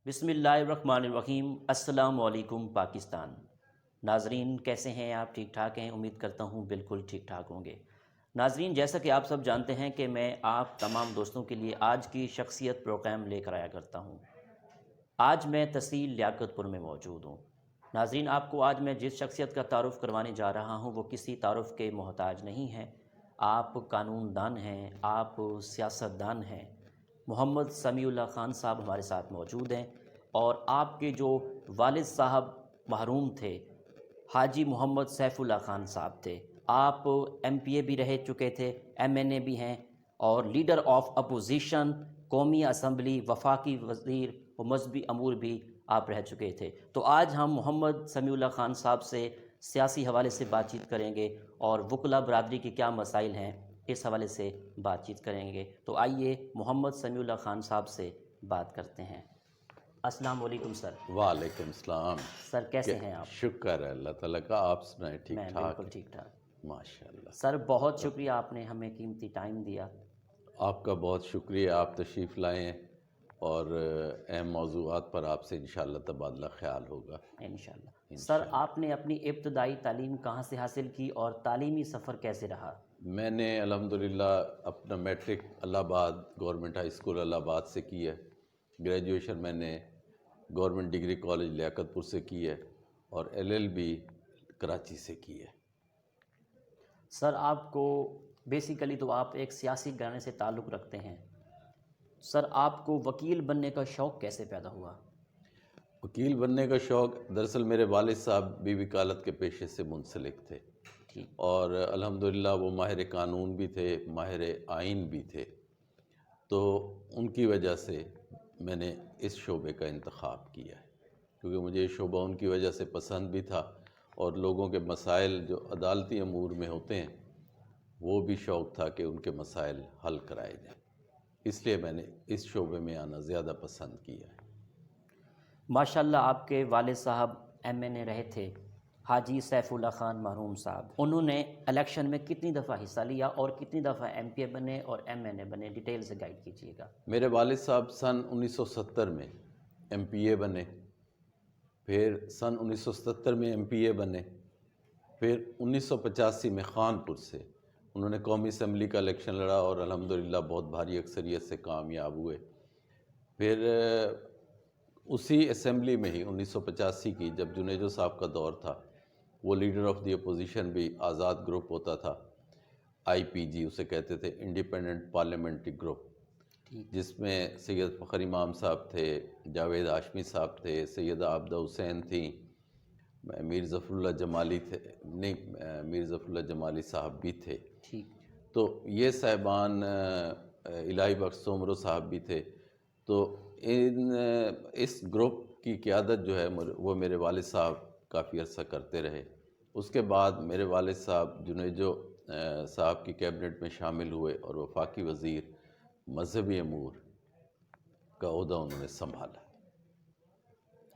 بسم اللہ الرحمن الرحیم۔ السلام علیکم پاکستان۔ ناظرین کیسے ہیں آپ؟ ٹھیک ٹھاک ہیں؟ امید کرتا ہوں بالکل ٹھیک ٹھاک ہوں گے۔ ناظرین جیسا کہ آپ سب جانتے ہیں کہ میں آپ تمام دوستوں کے لیے آج کی شخصیت پروگرام لے کر آیا کرتا ہوں۔ آج میں تحصیل لیاقت پور میں موجود ہوں۔ ناظرین آپ کو آج میں جس شخصیت کا تعارف کروانے جا رہا ہوں وہ کسی تعارف کے محتاج نہیں ہے۔ آپ قانون دان ہیں، آپ سیاست دان ہیں۔ محمد سمیع اللہ خان صاحب ہمارے ساتھ موجود ہیں، اور آپ کے جو والد صاحب محروم تھے حاجی محمد سیف اللہ خان صاحب تھے۔ آپ ایم پی اے بھی رہ چکے تھے، ایم این اے بھی ہیں، اور لیڈر آف اپوزیشن، قومی اسمبلی، وفاقی وزیر و مذہبی امور بھی آپ رہ چکے تھے۔ تو آج ہم محمد سمیع اللہ خان صاحب سے سیاسی حوالے سے بات چیت کریں گے، اور وکلا برادری کے کیا مسائل ہیں اس حوالے سے بات چیت کریں گے۔ تو آئیے محمد سمیع اللہ خان صاحب سے بات کرتے ہیں۔ السلام علیکم سر۔ وعلیکم السلام۔ سر کیسے ہیں آپ؟ شکر ہے اللہ تعالیٰ کا، آپ سنائیں ٹھیک میں ٹھاک بالکل ہیں؟ ٹھیک ٹھاک۔ ماشاء اللہ۔ سر بہت شکریہ، آپ نے ہمیں قیمتی ٹائم دیا۔ آپ کا بہت شکریہ، آپ تشریف لائے ہیں، اور اہم موضوعات پر آپ سے انشاءاللہ تبادلہ خیال ہوگا انشاءاللہ۔ سر آپ نے اپنی ابتدائی تعلیم کہاں سے حاصل کی اور تعلیمی سفر کیسے رہا؟ میں نے الحمدللہ اپنا میٹرک الہ آباد گورنمنٹ ہائی اسکول الہ آباد سے کی ہے۔ گریجویشن میں نے گورنمنٹ ڈگری کالج لیاقت پور سے کی ہے، اور ایل ایل بی کراچی سے کی ہے۔ سر آپ کو بیسیکلی تو آپ ایک سیاسی گھرانے سے تعلق رکھتے ہیں۔ سر آپ کو وکیل بننے کا شوق کیسے پیدا ہوا؟ وکیل بننے کا شوق دراصل میرے والد صاحب بھی وکالت کے پیشے سے منسلک تھے، ٹھیک۔ اور الحمدللہ وہ ماہر قانون بھی تھے، ماہر آئین بھی تھے، تو ان کی وجہ سے میں نے اس شعبے کا انتخاب کیا ہے، کیونکہ مجھے یہ شعبہ ان کی وجہ سے پسند بھی تھا، اور لوگوں کے مسائل جو عدالتی امور میں ہوتے ہیں وہ بھی شوق تھا کہ ان کے مسائل حل کرائے جائیں، اس لیے میں نے اس شعبے میں آنا زیادہ پسند کیا ہے۔ ماشاءاللہ آپ کے والد صاحب ایم این اے رہے تھے، حاجی سیف اللہ خان محروم صاحب۔ انہوں نے الیکشن میں کتنی دفعہ حصہ لیا اور کتنی دفعہ ایم پی اے بنے اور ایم این اے بنے؟ ڈیٹیل سے گائیڈ کیجیے گا۔ میرے والد صاحب سن 1970 میں ایم پی اے بنے، پھر سن 1977 میں ایم پی اے بنے، پھر 1985 میں خانپور سے انہوں نے قومی اسمبلی کا الیکشن لڑا، اور الحمدللہ بہت بھاری اکثریت سے کامیاب ہوئے۔ پھر اسی اسمبلی میں ہی 1985 کی جب جنیجو صاحب کا دور تھا، وہ لیڈر آف دی اپوزیشن بھی آزاد گروپ ہوتا تھا، آئی پی جی اسے کہتے تھے، انڈیپینڈنٹ پارلیمنٹری گروپ، جس میں سید فخر امام صاحب تھے، جاوید ہاشمی صاحب تھے، سیدہ عابدہ حسین تھیں، میر ظفر اللہ جمالی تھے، نہیں میر ظفر اللہ جمالی صاحب بھی تھے، ٹھیک۔ تو یہ صاحبان، الہی بخش سومرو صاحب بھی تھے، تو اس گروپ کی قیادت جو ہے وہ میرے والد صاحب کافی عرصہ کرتے رہے۔ اس کے بعد میرے والد صاحب جنیجو صاحب کی کیبنٹ میں شامل ہوئے، اور وفاقی وزیر مذہبی امور کا عہدہ انہوں نے سنبھالا۔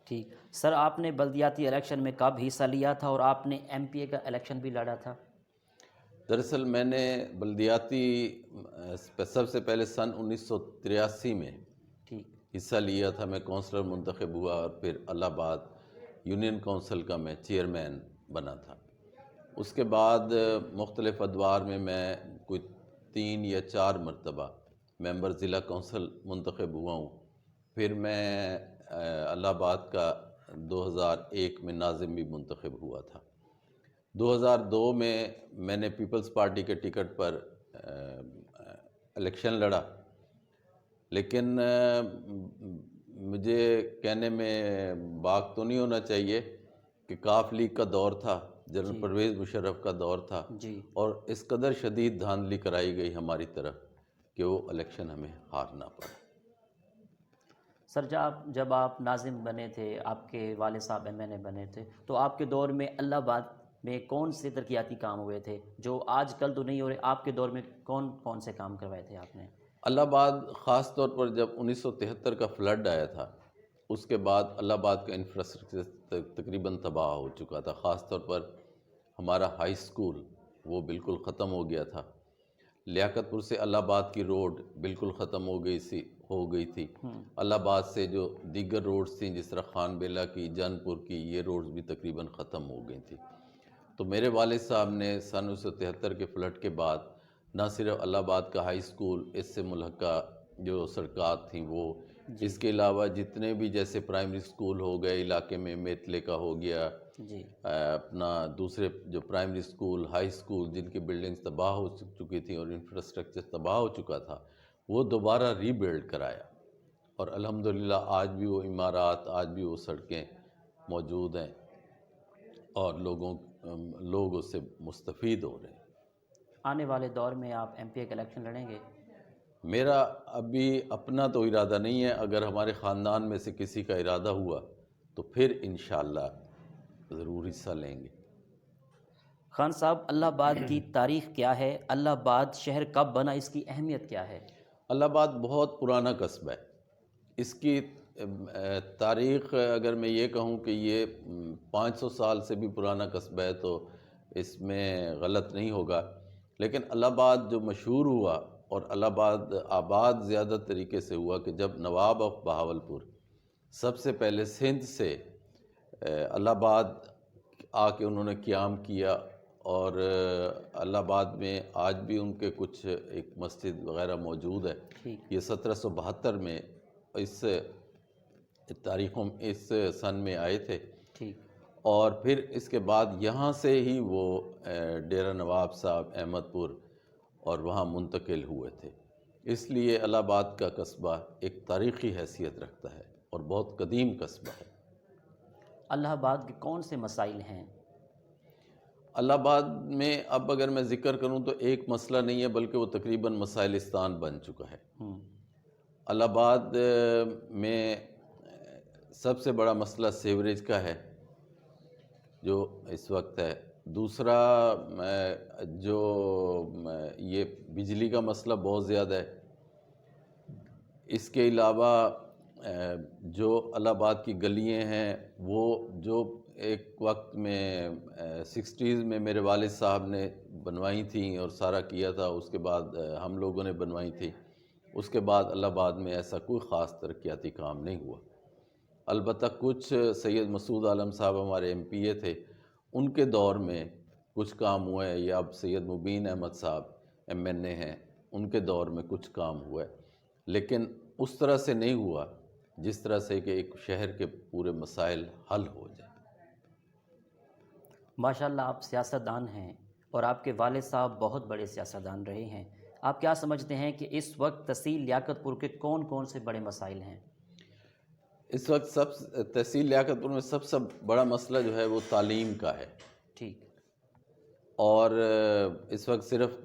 ٹھیک۔ سر آپ نے بلدیاتی الیکشن میں کب حصہ لیا تھا، اور آپ نے ایم پی اے کا الیکشن بھی لڑا تھا؟ دراصل میں نے بلدیاتی سب سے پہلے سن 1983 میں ٹھیک۔ حصہ لیا تھا، میں کونسلر منتخب ہوا، اور پھر الہ آباد یونین کونسل کا میں چیئرمین بنا تھا۔ اس کے بعد مختلف ادوار میں کوئی 3 یا 4 مرتبہ ممبر ضلع کونسل منتخب ہوا ہوں۔ پھر میں الہ آباد کا 2001 میں ناظم بھی منتخب ہوا تھا۔ 2002 میں نے پیپلز پارٹی کے ٹکٹ پر الیکشن لڑا، لیکن مجھے کہنے میں باک تو نہیں ہونا چاہیے کہ کاف لیگ کا دور تھا، جنرل پرویز مشرف کا دور تھا، جی۔ اور اس قدر شدید دھاندلی کرائی گئی ہماری طرف کہ وہ الیکشن ہمیں ہارنا پڑا۔ سر جب آپ ناظم بنے تھے، آپ کے والد صاحب ایم این اے بنے تھے، تو آپ کے دور میں الہ آباد میں کون سے ترقیاتی کام ہوئے تھے جو آج کل تو نہیں ہو رہے؟ آپ کے دور میں کون کون سے کام کروائے تھے آپ نے؟ الہ آباد خاص طور پر جب 1973 کا فلڈ آیا تھا، اس کے بعد الہ آباد کا انفراسٹرکچر تقریباً تباہ ہو چکا تھا۔ خاص طور پر ہمارا ہائی اسکول وہ بالکل ختم ہو گیا تھا، لیاقت پور سے الہ آباد کی روڈ بالکل ختم ہو گئی تھی. الہ آباد سے جو دیگر روڈز تھیں جس طرح خان بیلہ کی، جان پور کی، یہ روڈز بھی تقریباً ختم ہو گئی تھیں. تو میرے والد صاحب نے سن 1973 کے فلڈ کے بعد نہ صرف الہ آباد کا ہائی اسکول، اس سے ملحقہ جو سڑکات تھیں وہ، اس کے علاوہ جتنے بھی جیسے پرائمری اسکول ہو گئے علاقے میں، میتلے کا ہو گیا، جی اپنا دوسرے جو پرائمری اسکول، ہائی اسکول جن کی بلڈنگز تباہ ہو چکی تھیں اور انفراسٹرکچر تباہ ہو چکا تھا، وہ دوبارہ ری بلڈ کرایا. اور الحمدللہ آج بھی وہ عمارات، آج بھی وہ سڑکیں موجود ہیں اور لوگ اس سے مستفید ہو رہے ہیں. آنے والے دور میں آپ ایم پی اے کا الیکشن لڑیں گے؟ میرا ابھی اپنا تو ارادہ نہیں ہے، اگر ہمارے خاندان میں سے کسی کا ارادہ ہوا تو پھر انشاءاللہ ضرور حصہ لیں گے. خان صاحب، الہ آباد کی تاریخ کیا ہے؟ الہ آباد شہر کب بنا؟ اس کی اہمیت کیا ہے؟ الہ آباد بہت پرانا قصبہ ہے. اس کی تاریخ اگر میں یہ کہوں کہ یہ 500 سال سے بھی پرانا قصبہ ہے تو اس میں غلط نہیں ہوگا. لیکن الہ آباد جو مشہور ہوا اور الہ آباد آباد زیادہ طریقے سے ہوا کہ جب نواب آف بہاولپور سب سے پہلے سندھ سے الہ آباد آ کے انہوں نے قیام کیا، اور الہ آباد میں آج بھی ان کے کچھ ایک مسجد وغیرہ موجود ہے. یہ 1772 میں اس تاریخوں اس سن میں آئے تھے. اور پھر اس کے بعد یہاں سے ہی وہ ڈیرہ نواب صاحب احمد پور اور وہاں منتقل ہوئے تھے. اس لیے الہ آباد کا قصبہ ایک تاریخی حیثیت رکھتا ہے اور بہت قدیم قصبہ ہے. الہ آباد کے کون سے مسائل ہیں؟ الہ آباد میں اب اگر میں ذکر کروں تو ایک مسئلہ نہیں ہے بلکہ وہ تقریباً مسائلستان بن چکا ہے. الہ آباد میں سب سے بڑا مسئلہ سیوریج کا ہے جو اس وقت ہے. دوسرا جو یہ بجلی کا مسئلہ بہت زیادہ ہے. اس کے علاوہ جو الہ آباد کی گلیاں ہیں وہ جو ایک وقت میں 60s میں میرے والد صاحب نے بنوائی تھیں اور سارا کیا تھا، اس کے بعد ہم لوگوں نے بنوائی تھی. اس کے بعد الہ آباد میں ایسا کوئی خاص ترقیاتی کام نہیں ہوا. البتہ کچھ سید مسعود عالم صاحب ہمارے ایم پی اے تھے، ان کے دور میں کچھ کام ہوا ہے، یا اب سید مبین احمد صاحب ایم این اے ہیں، ان کے دور میں کچھ کام ہوا ہے. لیکن اس طرح سے نہیں ہوا جس طرح سے کہ ایک شہر کے پورے مسائل حل ہو جائیں. ماشاءاللہ آپ سیاستدان ہیں اور آپ کے والد صاحب بہت بڑے سیاستدان رہے ہیں. آپ کیا سمجھتے ہیں کہ اس وقت تحصیل لیاقت پور کے کون کون سے بڑے مسائل ہیں؟ اس وقت تحصیل لیاقت پور میں سب سے بڑا مسئلہ جو ہے وہ تعلیم کا ہے. ٹھیک. اور اس وقت صرف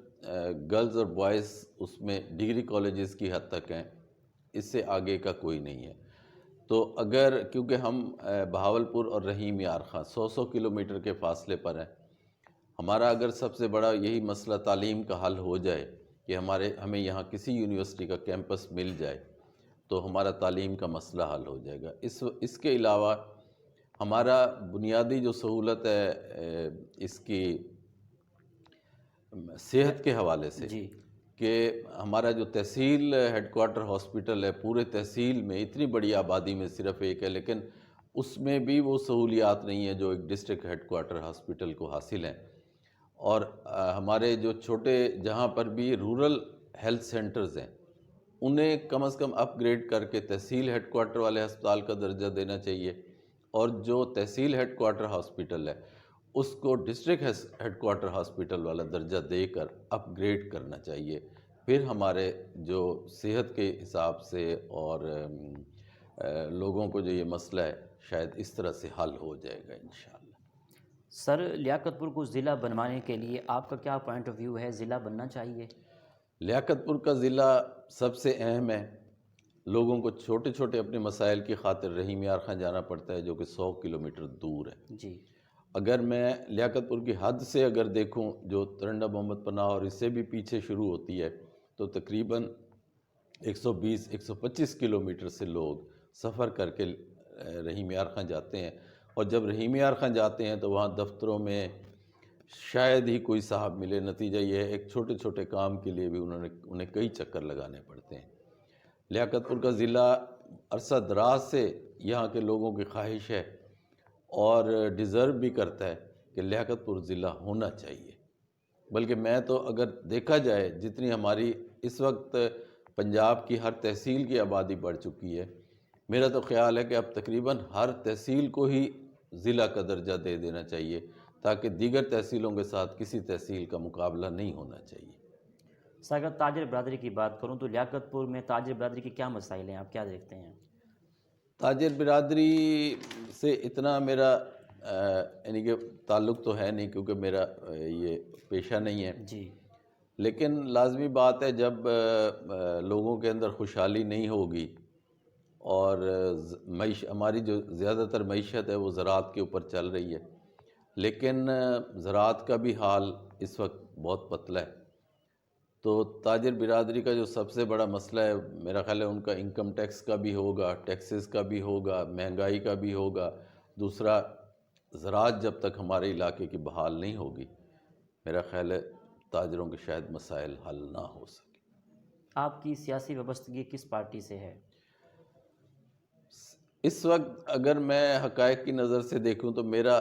گرلز اور بوائز اس میں ڈگری کالجز کی حد تک ہیں، اس سے آگے کا کوئی نہیں ہے. تو اگر کیونکہ ہم بہاولپور اور رحیم یار خاں 100 کلومیٹر کے فاصلے پر ہیں، ہمارا اگر سب سے بڑا یہی مسئلہ تعلیم کا حل ہو جائے کہ ہمیں یہاں کسی یونیورسٹی کا کیمپس مل جائے تو ہمارا تعلیم کا مسئلہ حل ہو جائے گا. اس کے علاوہ ہمارا بنیادی جو سہولت ہے اس کی صحت کے حوالے سے، کہ ہمارا جو تحصیل ہیڈ کوارٹر ہاسپٹل ہے پورے تحصیل میں، اتنی بڑی آبادی میں صرف ایک ہے، لیکن اس میں بھی وہ سہولیات نہیں ہیں جو ایک ڈسٹرکٹ ہیڈ کوارٹر ہاسپٹل کو حاصل ہیں. اور ہمارے جو چھوٹے جہاں پر بھی رورل ہیلتھ سینٹرز ہیں انہیں کم از کم اپ گریڈ کر کے تحصیل ہیڈ کوارٹر والے ہسپتال کا درجہ دینا چاہیے، اور جو تحصیل ہیڈ کوارٹر ہاسپٹل ہے اس کو ڈسٹرکٹ ہیڈ کوارٹر ہاسپٹل والا درجہ دے کر اپ گریڈ کرنا چاہیے. پھر ہمارے جو صحت کے حساب سے اور لوگوں کو جو یہ مسئلہ ہے شاید اس طرح سے حل ہو جائے گا انشاءاللہ. سر، لیاقت پور کو ضلع بنوانے کے لیے آپ کا کیا پوائنٹ آف ویو ہے؟ ضلع بننا چاہیے؟ لیاقت پور کا ضلع سب سے اہم ہے. لوگوں کو چھوٹے چھوٹے اپنے مسائل کی خاطر رحیم یار خاں جانا پڑتا ہے جو کہ 100 کلومیٹر دور ہے. جی. اگر میں لیاقت پور کی حد سے اگر دیکھوں جو ترنڈا محمد پناہ اور اس سے بھی پیچھے شروع ہوتی ہے تو تقریباً 120-125 کلومیٹر سے لوگ سفر کر کے رحیم یار خاں جاتے ہیں. اور جب رحیم یار خاں جاتے ہیں تو وہاں دفتروں میں شاید ہی کوئی صاحب ملے. نتیجہ یہ ہے ایک چھوٹے چھوٹے کام کے لیے بھی انہیں کئی چکر لگانے پڑتے ہیں. لیاقت پور کا ضلع عرصہ دراز سے یہاں کے لوگوں کی خواہش ہے اور ڈیزرو بھی کرتا ہے کہ لیاقت پور ضلع ہونا چاہیے. بلکہ میں تو اگر دیکھا جائے جتنی ہماری اس وقت پنجاب کی ہر تحصیل کی آبادی بڑھ چکی ہے، میرا تو خیال ہے کہ اب تقریباً ہر تحصیل کو ہی ضلع کا درجہ دے دینا چاہیے تاکہ دیگر تحصیلوں کے ساتھ کسی تحصیل کا مقابلہ نہیں ہونا چاہیے. سر اگر تاجر برادری کی بات کروں تو لیاقت پور میں تاجر برادری کے کیا مسائل ہیں، آپ کیا دیکھتے ہیں؟ تاجر برادری سے اتنا میرا یعنی کہ تعلق تو ہے نہیں کیونکہ میرا یہ پیشہ نہیں ہے. جی. لیکن لازمی بات ہے جب لوگوں کے اندر خوشحالی نہیں ہوگی اور ہماری جو زیادہ تر معیشت ہے وہ زراعت کے اوپر چل رہی ہے، لیکن زراعت کا بھی حال اس وقت بہت پتلا ہے. تو تاجر برادری کا جو سب سے بڑا مسئلہ ہے میرا خیال ہے ان کا انکم ٹیکس کا بھی ہوگا، ٹیکسز کا بھی ہوگا، مہنگائی کا بھی ہوگا. دوسرا زراعت جب تک ہمارے علاقے کی بحال نہیں ہوگی میرا خیال ہے تاجروں کے شاید مسائل حل نہ ہو سکے. آپ کی سیاسی وابستگی کس پارٹی سے ہے؟ اس وقت اگر میں حقائق کی نظر سے دیکھوں تو میرا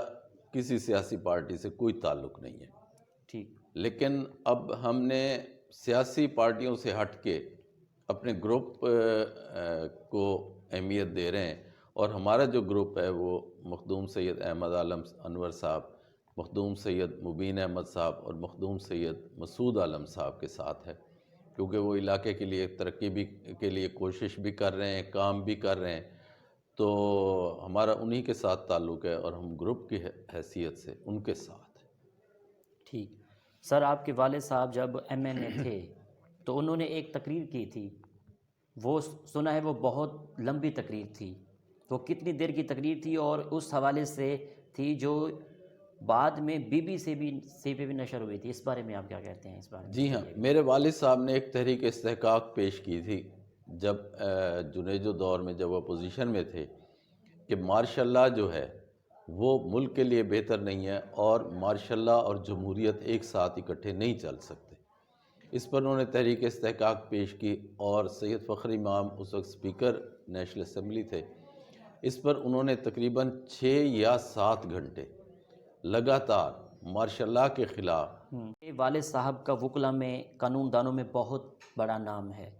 کسی سیاسی پارٹی سے کوئی تعلق نہیں ہے. ٹھیک. لیکن اب ہم نے سیاسی پارٹیوں سے ہٹ کے اپنے گروپ کو اہمیت دے رہے ہیں اور ہمارا جو گروپ ہے وہ مخدوم سید احمد عالم انور صاحب، مخدوم سید مبین احمد صاحب اور مخدوم سید مسعود عالم صاحب کے ساتھ ہے، کیونکہ وہ علاقے کے لیے ترقی بھی کے لیے کوشش بھی کر رہے ہیں، کام بھی کر رہے ہیں. تو ہمارا انہی کے ساتھ تعلق ہے اور ہم گروپ کی حیثیت سے ان کے ساتھ ہیں. ٹھیک. سر آپ کے والد صاحب جب ایم این اے تھے تو انہوں نے ایک تقریر کی تھی، وہ سنا ہے وہ بہت لمبی تقریر تھی. وہ کتنی دیر کی تقریر تھی اور اس حوالے سے تھی جو بعد میں بی بی سی پہ بھی نشر ہوئی تھی؟ اس بارے میں آپ کیا کہتے ہیں؟ اس بارے میں جی ہاں، بتائیے گا. میرے والد صاحب نے ایک تحریک استحقاق پیش کی تھی جب جنیجو دور میں جب وہ اپوزیشن میں تھے کہ مارشاء اللہ جو ہے وہ ملک کے لیے بہتر نہیں ہے اور مارشاء اللہ اور جمہوریت ایک ساتھ اکٹھے نہیں چل سکتے. اس پر انہوں نے تحریک استحقاق پیش کی اور سید فخر امام اس وقت اسپیکر نیشنل اسمبلی تھے. اس پر انہوں نے تقریباً 6 یا 7 گھنٹے لگاتار مارشاء اللہ کے خلاف. والد صاحب کا وکلا میں، قانون دانوں میں بہت بڑا نام ہے،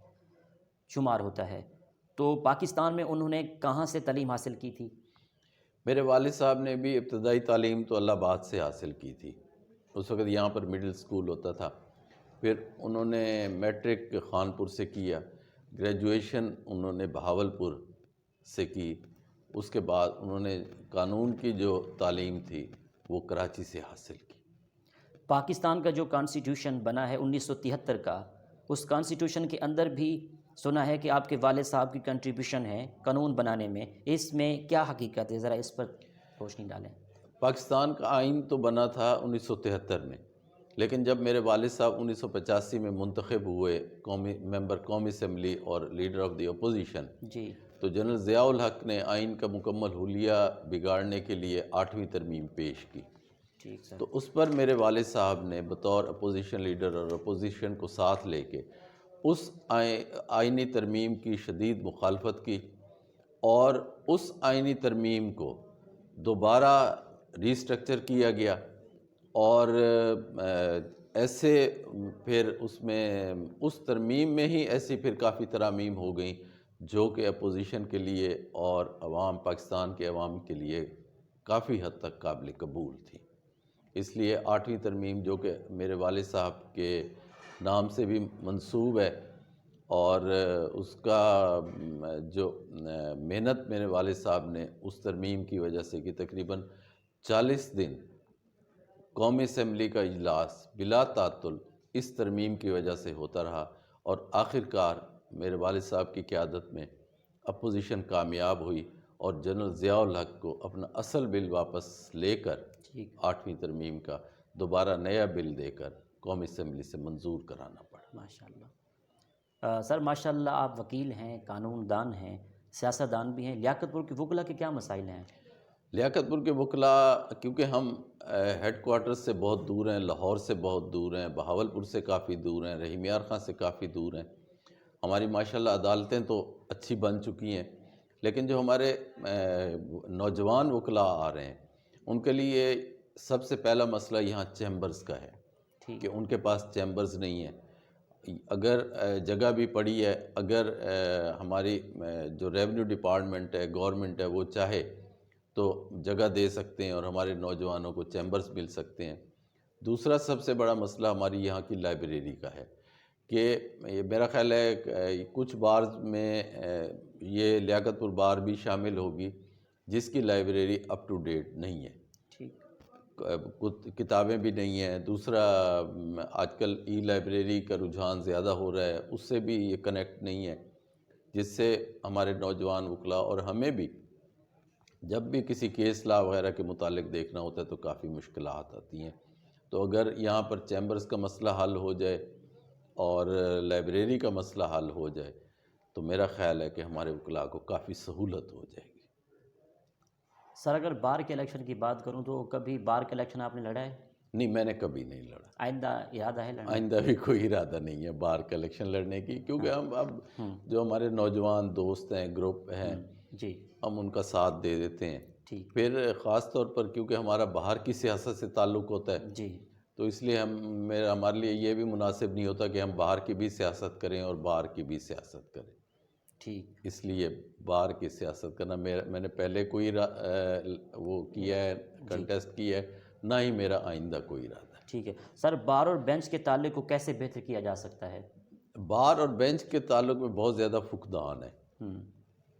شمار ہوتا ہے. تو پاکستان میں انہوں نے کہاں سے تعلیم حاصل کی تھی؟ میرے والد صاحب نے بھی ابتدائی تعلیم تو الہ آباد سے حاصل کی تھی. اس وقت یہاں پر مڈل سکول ہوتا تھا. پھر انہوں نے میٹرک خانپور سے کیا، گریجویشن انہوں نے بہاولپور سے کی. اس کے بعد انہوں نے قانون کی جو تعلیم تھی وہ کراچی سے حاصل کی. پاکستان کا جو کانسٹیٹیوشن بنا ہے 1973 کا، اس کانسٹیٹیوشن کے اندر بھی سنا ہے کہ آپ کے والد صاحب کی کنٹریبیوشن ہے قانون بنانے میں. اس میں کیا حقیقت ہے؟ ذرا اس پر روشنی ڈالیں. پاکستان کا آئین تو بنا تھا 1973 میں، لیکن جب میرے والد صاحب 1985 میں منتخب ہوئے ممبر قومی اسمبلی اور لیڈر آف دی اپوزیشن، جی. تو جنرل ضیاء الحق نے آئین کا مکمل حلیہ بگاڑنے کے لیے 8ویں ترمیم پیش کی. ٹھیک سر. تو اس پر میرے والد صاحب نے بطور اپوزیشن لیڈر اور اپوزیشن کو ساتھ لے کے اس آئینی ترمیم کی شدید مخالفت کی اور اس آئینی ترمیم کو دوبارہ ریسٹرکچر کیا گیا اور ایسے پھر اس ترمیم میں ہی ایسی پھر کافی ترامیم ہو گئیں جو کہ اپوزیشن کے لیے اور پاکستان کے عوام کے لیے کافی حد تک قابل قبول تھی. اس لیے 8ویں ترمیم جو کہ میرے والد صاحب کے نام سے بھی منسوب ہے اور اس کا جو محنت میرے والد صاحب نے اس ترمیم کی وجہ سے کہ تقریباً 40 دن قومی اسمبلی کا اجلاس بلا تعطل اس ترمیم کی وجہ سے ہوتا رہا اور آخر کار میرے والد صاحب کی قیادت میں اپوزیشن کامیاب ہوئی اور جنرل ضیاء الحق کو اپنا اصل بل واپس لے کر 8ویں ترمیم کا دوبارہ نیا بل دے کر قومی اسمبلی سے منظور کرانا پڑا. ماشاءاللہ. سر ماشاءاللہ آپ وکیل ہیں، قانون دان ہیں، سیاست دان بھی ہیں. لیاقت پور کے وکلا کے کیا مسائل ہیں؟ لیاقت پور کے وکلاء کیونکہ ہم ہیڈ کوارٹر سے بہت دور ہیں، لاہور سے بہت دور ہیں، بہاولپور سے کافی دور ہیں، رحیم یار خان سے کافی دور ہیں. ہماری ماشاءاللہ عدالتیں تو اچھی بن چکی ہیں، لیکن جو ہمارے نوجوان وکلاء آ رہے ہیں ان کے لیے سب سے پہلا مسئلہ یہاں چیمبرز کا ہے ٹھیک کہ ان کے پاس چیمبرز نہیں ہیں. اگر جگہ بھی پڑی ہے، اگر ہماری جو ریونیو ڈپارٹمنٹ ہے، گورنمنٹ ہے، وہ چاہے تو جگہ دے سکتے ہیں اور ہمارے نوجوانوں کو چیمبرز مل سکتے ہیں. دوسرا سب سے بڑا مسئلہ ہماری یہاں کی لائبریری کا ہے کہ میرا خیال ہے کچھ بارز میں یہ لیاقت پور بار بھی شامل ہوگی جس کی لائبریری اپ ٹو ڈیٹ نہیں ہے، ٹھیک کتابیں بھی نہیں ہیں. دوسرا آج کل ای لائبریری کا رجحان زیادہ ہو رہا ہے، اس سے بھی یہ کنیکٹ نہیں ہے، جس سے ہمارے نوجوان وکلاء اور ہمیں بھی جب بھی کسی کیس لا وغیرہ کے متعلق دیکھنا ہوتا ہے تو کافی مشکلات آتی ہیں. تو اگر یہاں پر چیمبرز کا مسئلہ حل ہو جائے اور لائبریری کا مسئلہ حل ہو جائے تو میرا خیال ہے کہ ہمارے وکلاء کو کافی سہولت ہو جائے گی. سر اگر بار کے الیکشن کی بات کروں تو کبھی بار کا الیکشن آپ نے لڑا ہے؟ نہیں، میں نے کبھی نہیں لڑا. آئندہ ارادہ ہے لڑنا؟ آئندہ بھی کوئی ارادہ نہیں ہے بار کا الیکشن لڑنے کی، کیونکہ ہم اب جو ہمارے نوجوان دوست ہیں، گروپ ہیں، جی ہم ان کا ساتھ دے دیتے ہیں. ٹھیک پھر خاص طور پر کیونکہ ہمارا باہر کی سیاست سے تعلق ہوتا ہے جی تو اس لیے ہمارے لیے یہ بھی مناسب نہیں ہوتا کہ ہم باہر کی بھی سیاست کریں اور باہر کی بھی سیاست کریں. ٹھیک اس لیے باہر کی سیاست کرنا میں نے پہلے کوئی وہ کیا ہے، کنٹیسٹ کیا ہے، نہ ہی میرا آئندہ کوئی ارادہ ہے. ٹھیک ہے سر، بار اور بینچ کے تعلق کو کیسے بہتر کیا جا سکتا ہے؟ بار اور بینچ کے تعلق میں بہت زیادہ فقدان ہے،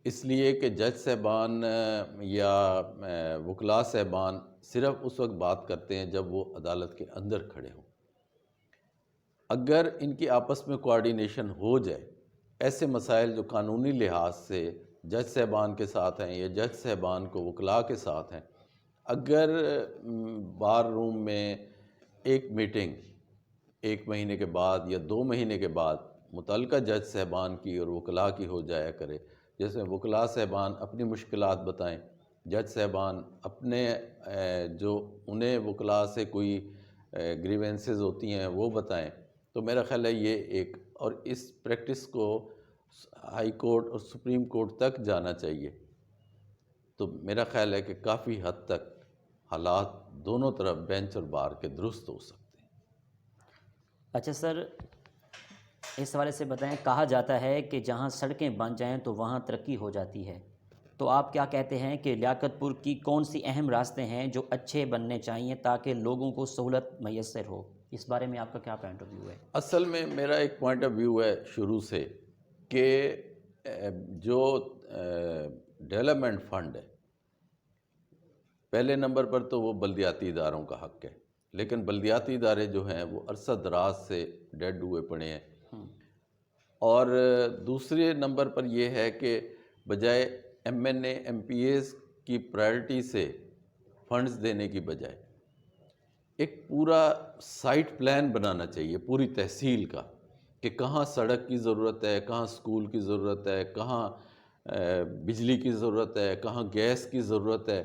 اس لیے کہ جج صاحبان یا وکلاء صاحبان صرف اس وقت بات کرتے ہیں جب وہ عدالت کے اندر کھڑے ہوں. اگر ان کی آپس میں کوارڈینیشن ہو جائے، ایسے مسائل جو قانونی لحاظ سے جج صاحبان کے ساتھ ہیں یا جج صاحبان کو وکلاء کے ساتھ ہیں، اگر بار روم میں ایک میٹنگ 1 مہینے کے بعد یا 2 مہینے کے بعد متعلقہ جج صاحبان کی اور وکلاء کی ہو جایا کرے، جیسے وکلاء صاحبان اپنی مشکلات بتائیں، جج صاحبان اپنے جو انہیں وکلاء سے کوئی گریونسز ہوتی ہیں وہ بتائیں، تو میرا خیال ہے یہ ایک، اور اس پریکٹس کو ہائی کورٹ اور سپریم کورٹ تک جانا چاہیے. تو میرا خیال ہے کہ کافی حد تک حالات دونوں طرف بینچ اور بار کے درست ہو سکتے ہیں. اچھا سر، اس حوالے سے بتائیں، کہا جاتا ہے کہ جہاں سڑکیں بن جائیں تو وہاں ترقی ہو جاتی ہے، تو آپ کیا کہتے ہیں کہ لیاقت پور کی کون سی اہم راستے ہیں جو اچھے بننے چاہیے تاکہ لوگوں کو سہولت میسر ہو؟ اس بارے میں آپ کا کیا پوائنٹ آف ویو ہے؟ اصل میں میرا ایک پوائنٹ آف ویو ہے شروع سے کہ جو ڈیولپمنٹ فنڈ ہے، پہلے نمبر پر تو وہ بلدیاتی اداروں کا حق ہے، لیکن بلدیاتی ادارے جو ہیں وہ عرصہ دراز سے ڈیڈ ہوئے پڑے ہیں. اور دوسرے نمبر پر یہ ہے کہ بجائے M N A M P As کی پرائرٹی سے فنڈز دینے کی بجائے ایک پورا سائٹ پلان بنانا چاہیے پوری تحصیل کا، کہ کہاں سڑک کی ضرورت ہے، کہاں سکول کی ضرورت ہے، کہاں بجلی کی ضرورت ہے، کہاں گیس کی ضرورت ہے،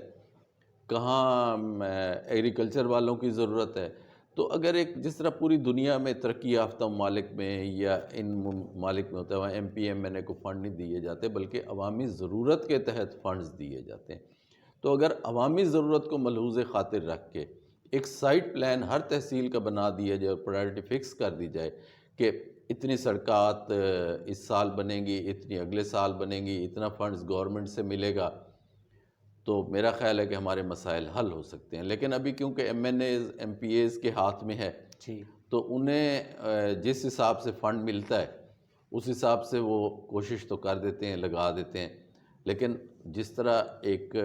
کہاں ایگریکلچر والوں کی ضرورت ہے. تو اگر ایک جس طرح پوری دنیا میں ترقی یافتہ ممالک میں یا ان ممالک میں ہوتا ہے وہاں ایم پی ایم این اے کو فنڈ نہیں دیے جاتے بلکہ عوامی ضرورت کے تحت فنڈز دیے جاتے ہیں. تو اگر عوامی ضرورت کو ملحوظ خاطر رکھ کے ایک سائٹ پلان ہر تحصیل کا بنا دیا جائے اور پرائرٹی فکس کر دی جائے کہ اتنی سڑکات اس سال بنیں گی، اتنی اگلے سال بنیں گی، اتنا فنڈز گورنمنٹ سے ملے گا، تو میرا خیال ہے کہ ہمارے مسائل حل ہو سکتے ہیں. لیکن ابھی کیونکہ M N As M P As کے ہاتھ میں ہے تو انہیں جس حساب سے فنڈ ملتا ہے اس حساب سے وہ کوشش تو کر دیتے ہیں، لگا دیتے ہیں، لیکن جس طرح ایک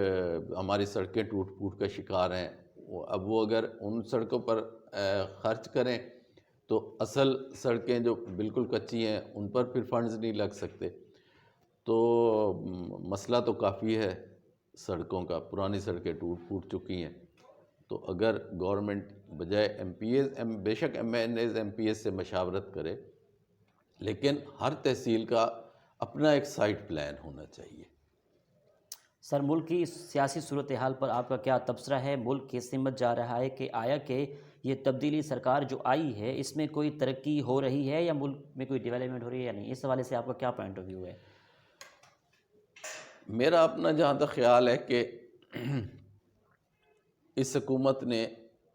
ہماری سڑکیں ٹوٹ پھوٹ کا شکار ہیں، اب وہ اگر ان سڑکوں پر خرچ کریں تو اصل سڑکیں جو بالکل کچی ہیں ان پر پھر فنڈز نہیں لگ سکتے. تو مسئلہ تو کافی ہے سڑکوں کا، پرانی سڑکیں ٹوٹ پھوٹ چکی ہیں. تو اگر گورنمنٹ بجائے ایم پی ایز بے شک M N As M P As سے مشاورت کرے، لیکن ہر تحصیل کا اپنا ایک سائٹ پلان ہونا چاہیے. سر ملک کی سیاسی صورتحال پر آپ کا کیا تبصرہ ہے؟ ملک کس سمت جا رہا ہے؟ کہ آیا کہ یہ تبدیلی سرکار جو آئی ہے اس میں کوئی ترقی ہو رہی ہے یا ملک میں کوئی ڈیولپمنٹ ہو رہی ہے یا نہیں؟ اس حوالے سے آپ کا کیا پوائنٹ آف ویو ہے؟ میرا اپنا جہاں تک خیال ہے کہ اس حکومت نے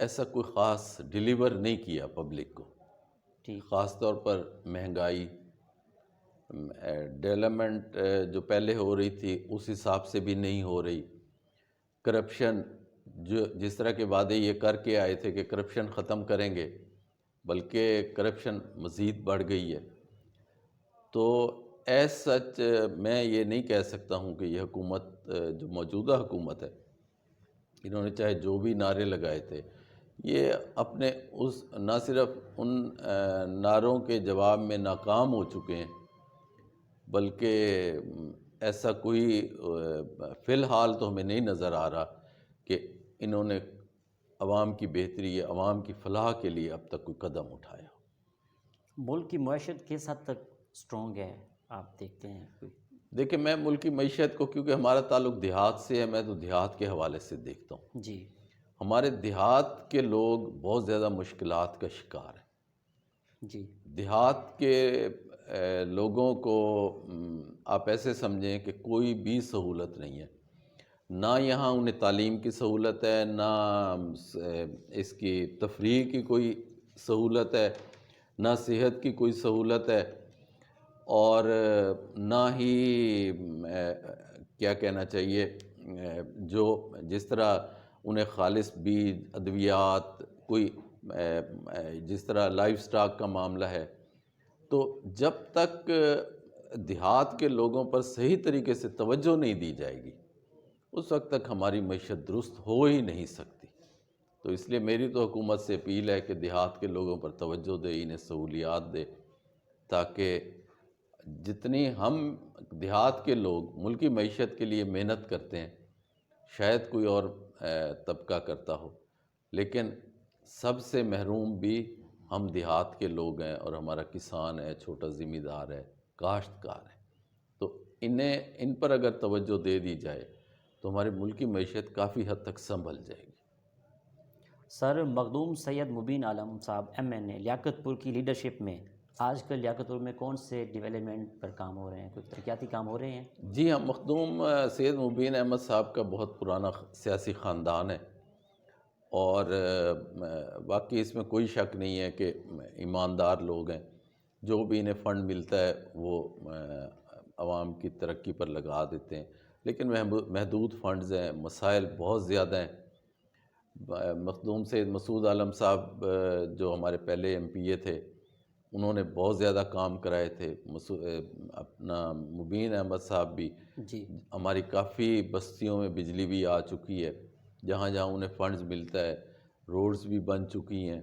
ایسا کوئی خاص ڈیلیور نہیں کیا پبلک کو، ٹھیک، خاص طور پر مہنگائی، ڈیولپمنٹ جو پہلے ہو رہی تھی اس حساب سے بھی نہیں ہو رہی، کرپشن جو جس طرح کے وعدے یہ کر کے آئے تھے کہ کرپشن ختم کریں گے، بلکہ کرپشن مزید بڑھ گئی ہے۔ تو ایز سچ میں یہ نہیں کہہ سکتا ہوں کہ یہ حکومت جو موجودہ حکومت ہے، انہوں نے چاہے جو بھی نعرے لگائے تھے، یہ اپنے اس نہ صرف ان نعروں کے جواب میں ناکام ہو چکے ہیں، بلکہ ایسا کوئی فی الحال تو ہمیں نہیں نظر آ رہا کہ انہوں نے عوام کی بہتری یا عوام کی فلاح کے لیے اب تک کوئی قدم اٹھایا۔ ملک کی معیشت کس حد تک سٹرونگ ہے آپ دیکھتے ہیں کوئی؟ دیکھیں، میں ملک کی معیشت کو، کیونکہ ہمارا تعلق دیہات سے ہے، میں تو دیہات کے حوالے سے دیکھتا ہوں۔ جی ہمارے دیہات کے لوگ بہت زیادہ مشکلات کا شکار ہیں۔ جی دیہات کے لوگوں کو آپ ایسے سمجھیں کہ کوئی بھی سہولت نہیں ہے، نہ یہاں انہیں تعلیم کی سہولت ہے، نہ اس کی تفریح کی کوئی سہولت ہے، نہ صحت کی کوئی سہولت ہے، اور نہ ہی کیا کہنا چاہیے، جو جس طرح انہیں خالص بیج، ادویات، کوئی جس طرح لائف سٹاک کا معاملہ ہے، تو جب تک دیہات کے لوگوں پر صحیح طریقے سے توجہ نہیں دی جائے گی اس وقت تک ہماری معیشت درست ہو ہی نہیں سکتی۔ تو اس لیے میری تو حکومت سے اپیل ہے کہ دیہات کے لوگوں پر توجہ دے، انہیں سہولیات دے، تاکہ جتنی ہم دیہات کے لوگ ملکی معیشت کے لیے محنت کرتے ہیں، شاید کوئی اور طبقہ کرتا ہو، لیکن سب سے محروم بھی ہم دیہات کے لوگ ہیں، اور ہمارا کسان ہے، چھوٹا زمیندار ہے، کاشتکار ہے۔ تو ان پر اگر توجہ دے دی جائے تو ہماری ملکی معیشت کافی حد تک سنبھل جائے گی۔ سر مخدوم سید مبین عالم صاحب MNA لیاقت پور کی لیڈرشپ میں آج کل لیاقت پور میں کون سے ڈیولپمنٹ پر کام ہو رہے ہیں؟ کوئی ترقیاتی کام ہو رہے ہیں؟ جی ہاں، مخدوم سید مبین احمد صاحب کا بہت پرانا سیاسی خاندان ہے، اور باقی اس میں کوئی شک نہیں ہے کہ ایماندار لوگ ہیں، جو بھی انہیں فنڈ ملتا ہے وہ عوام کی ترقی پر لگا دیتے ہیں، لیکن محدود فنڈز ہیں، مسائل بہت زیادہ ہیں۔ مخدوم سید مسعود عالم صاحب جو ہمارے پہلے MPA تھے، انہوں نے بہت زیادہ کام کرائے تھے۔ اپنا مبین احمد صاحب بھی، جی ہماری کافی بستیوں میں بجلی بھی آ چکی ہے، جہاں جہاں انہیں فنڈز ملتا ہے، روڈز بھی بن چکی ہیں۔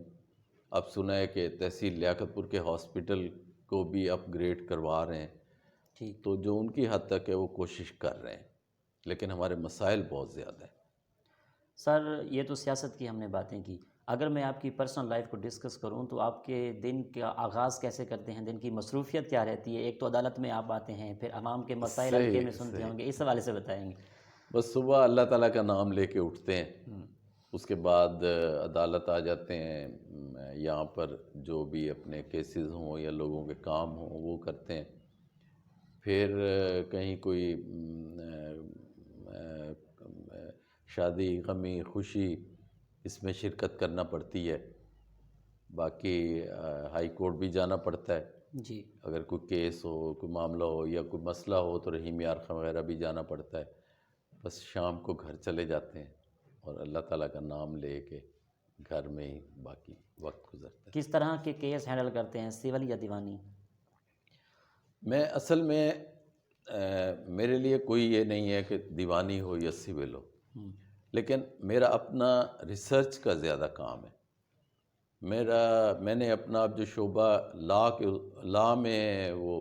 اب سنا ہے کہ تحصیل لیاقت پور کے ہاسپٹل کو بھی اپ گریڈ کروا رہے ہیں۔ ٹھیک، تو جو ان کی حد تک ہے وہ کوشش کر رہے ہیں، لیکن ہمارے مسائل بہت زیادہ ہیں۔ سر یہ تو سیاست کی ہم نے باتیں کی، اگر میں آپ کی پرسنل لائف کو ڈسکس کروں تو آپ کے دن کا آغاز کیسے کرتے ہیں؟ دن کی مصروفیت کیا رہتی ہے؟ ایک تو عدالت میں آپ آتے ہیں، پھر عوام کے مسائل حلقے میں سنتے صحیح، ہوں گے، اس حوالے سے بتائیں گے۔ بس صبح اللہ تعالیٰ کا نام لے کے اٹھتے ہیں، اس کے بعد عدالت آ جاتے ہیں، یہاں پر جو بھی اپنے کیسز ہوں یا لوگوں کے کام ہوں وہ کرتے ہیں، پھر کہیں کوئی شادی، غمی، خوشی، اس میں شرکت کرنا پڑتی ہے۔ باقی ہائی کورٹ بھی جانا پڑتا ہے، جی اگر کوئی کیس ہو، کوئی معاملہ ہو یا کوئی مسئلہ ہو تو رحیم یارخان وغیرہ بھی جانا پڑتا ہے۔ بس شام کو گھر چلے جاتے ہیں اور اللہ تعالیٰ کا نام لے کے گھر میں ہی باقی وقت گزرتا ہے۔ کس طرح کے کیس ہینڈل کرتے ہیں، سول یا دیوانی؟ میں اصل میں میرے لیے کوئی یہ نہیں ہے کہ دیوانی ہو یا سول ہو، لیکن میرا اپنا ریسرچ کا زیادہ کام ہے۔ میں نے اپنا جو شعبہ لا میں وہ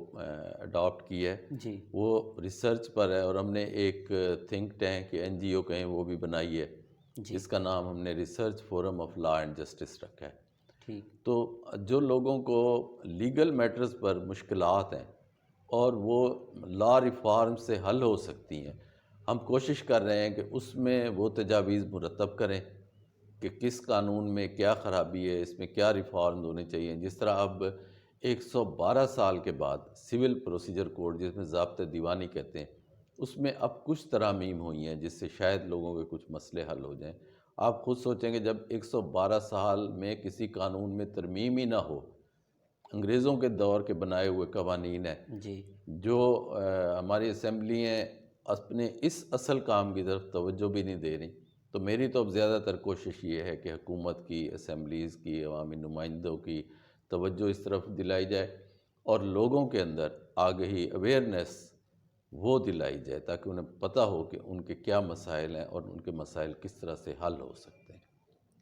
اڈاپٹ کی ہے، جی وہ ریسرچ پر ہے، اور ہم نے ایک تھنک ٹینک یا NGO کہیں وہ بھی بنائی ہے، جی جس کا نام ہم نے research forum of law and justice رکھا ہے۔ ٹھیک، تو جو لوگوں کو لیگل میٹرز پر مشکلات ہیں اور وہ لا ریفارم سے حل ہو سکتی ہیں، ہم کوشش کر رہے ہیں کہ اس میں وہ تجاویز مرتب کریں کہ کس قانون میں کیا خرابی ہے، اس میں کیا ریفارمز ہونے چاہیے. جس طرح اب 112 سال کے بعد سول پروسیجر کوڈ، جس میں ضابطۂ دیوانی کہتے ہیں، اس میں اب کچھ ترامیم ہوئی ہیں جس سے شاید لوگوں کے کچھ مسئلے حل ہو جائیں. آپ خود سوچیں کہ جب 112 سال میں کسی قانون میں ترمیم ہی نہ ہو، انگریزوں کے دور کے بنائے ہوئے قوانین ہیں جی جو ہماری اسمبلی ہیں اپنے اس اصل کام کی طرف توجہ بھی نہیں دے رہی. تو میری تو اب زیادہ تر کوشش یہ ہے کہ حکومت کی، اسمبلیز کی، عوامی نمائندوں کی توجہ اس طرف دلائی جائے اور لوگوں کے اندر آگہی، اویئرنیس وہ دلائی جائے تاکہ انہیں پتہ ہو کہ ان کے کیا مسائل ہیں اور ان کے مسائل کس طرح سے حل ہو سکتے ہیں.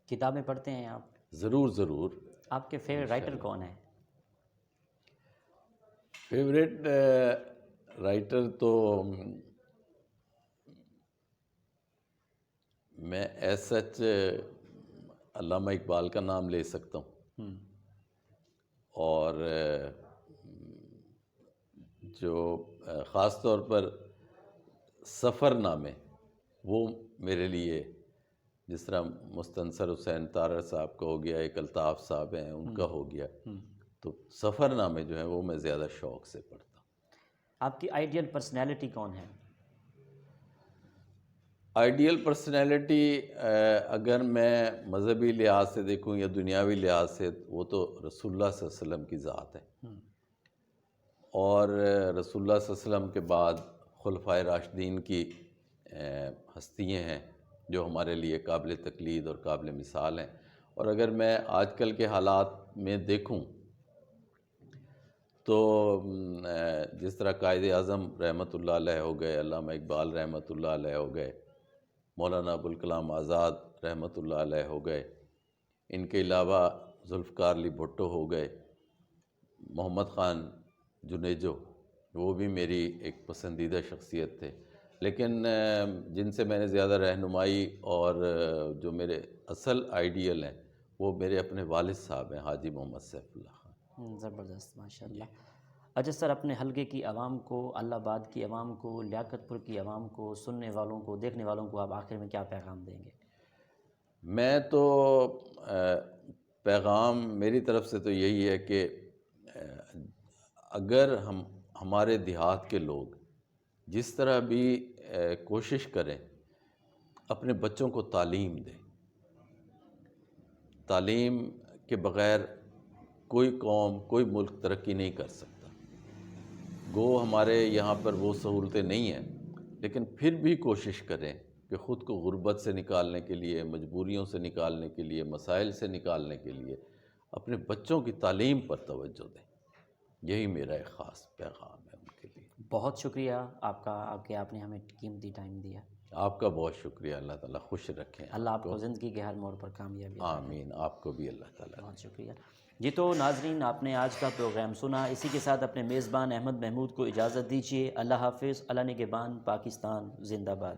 کتابیں پڑھتے ہیں آپ؟ ضرور ضرور. آپ کے فیوریٹ رائٹر کون ہیں؟ فیوریٹ رائٹر تو میں ایز سچ علامہ اقبال کا نام لے سکتا ہوں، اور جو خاص طور پر سفر نامے وہ میرے لیے، جس طرح مستنصر حسین تارڑ صاحب کا ہو گیا، ایک الطاف صاحب ہیں ان کا ہو گیا، تو سفر نامے جو ہیں وہ میں زیادہ شوق سے پڑھتا ہوں. آپ کی آئیڈیل پرسنالٹی کون ہے؟ آئیڈیل پرسنالٹی اگر میں مذہبی لحاظ سے دیکھوں یا دنیاوی لحاظ سے، وہ تو رسول اللہ صلی اللہ علیہ وسلم کی ذات ہے. اور رسول اللہ صلی اللہ علیہ وسلم کے بعد خلفائے راشدین کی ہستیاں ہیں جو ہمارے لیے قابل تقلید اور قابل مثال ہیں. اور اگر میں آج کل کے حالات میں دیکھوں تو جس طرح قائد اعظم رحمۃ اللہ علیہ ہو گئے، علامہ اقبال رحمۃ اللہ علیہ ہو گئے، مولانا ابوالکلام آزاد رحمۃ اللہ علیہ ہو گئے، ان کے علاوہ ذوالفقار علی بھٹو ہو گئے، محمد خان جنیجو، وہ بھی میری ایک پسندیدہ شخصیت تھے. لیکن جن سے میں نے زیادہ رہنمائی اور جو میرے اصل آئیڈیل ہیں وہ میرے اپنے والد صاحب ہیں، حاجی محمد سیف اللہ خان. زبردست، ماشاء اللہ. اچھا سر، اپنے حلقے کی عوام کو، اللہ آباد کی عوام کو، لیاقت پور کی عوام کو، سننے والوں کو، دیکھنے والوں کو آپ آخر میں کیا پیغام دیں گے؟ میں تو پیغام میری طرف سے تو یہی ہے کہ اگر ہمارے دیہات کے لوگ جس طرح بھی کوشش کریں اپنے بچوں کو تعلیم دیں. تعلیم کے بغیر کوئی قوم، کوئی ملک ترقی نہیں کر سکتا. گو ہمارے یہاں پر وہ سہولتیں نہیں ہیں، لیکن پھر بھی کوشش کریں کہ خود کو غربت سے نکالنے کے لیے، مجبوریوں سے نکالنے کے لیے، مسائل سے نکالنے کے لیے اپنے بچوں کی تعلیم پر توجہ دیں. یہی میرا ایک خاص پیغام ہے ان کے لیے. بہت شکریہ آپ کا، آپ نے ہمیں قیمتی ٹائم دیا. آپ کا بہت شکریہ. اللہ تعالیٰ خوش رکھیں. اللہ آپ کو زندگی کے ہر موڑ پر کامیابی عطا کرے. آمین. آپ کو بھی اللہ تعالیٰ. بہت شکریہ. جی تو ناظرین، آپ نے آج کا پروگرام سنا. اسی کے ساتھ اپنے میزبان احمد محمود کو اجازت دیجیے. اللہ حافظ. اللہ نگہبان. پاکستان زندہ باد.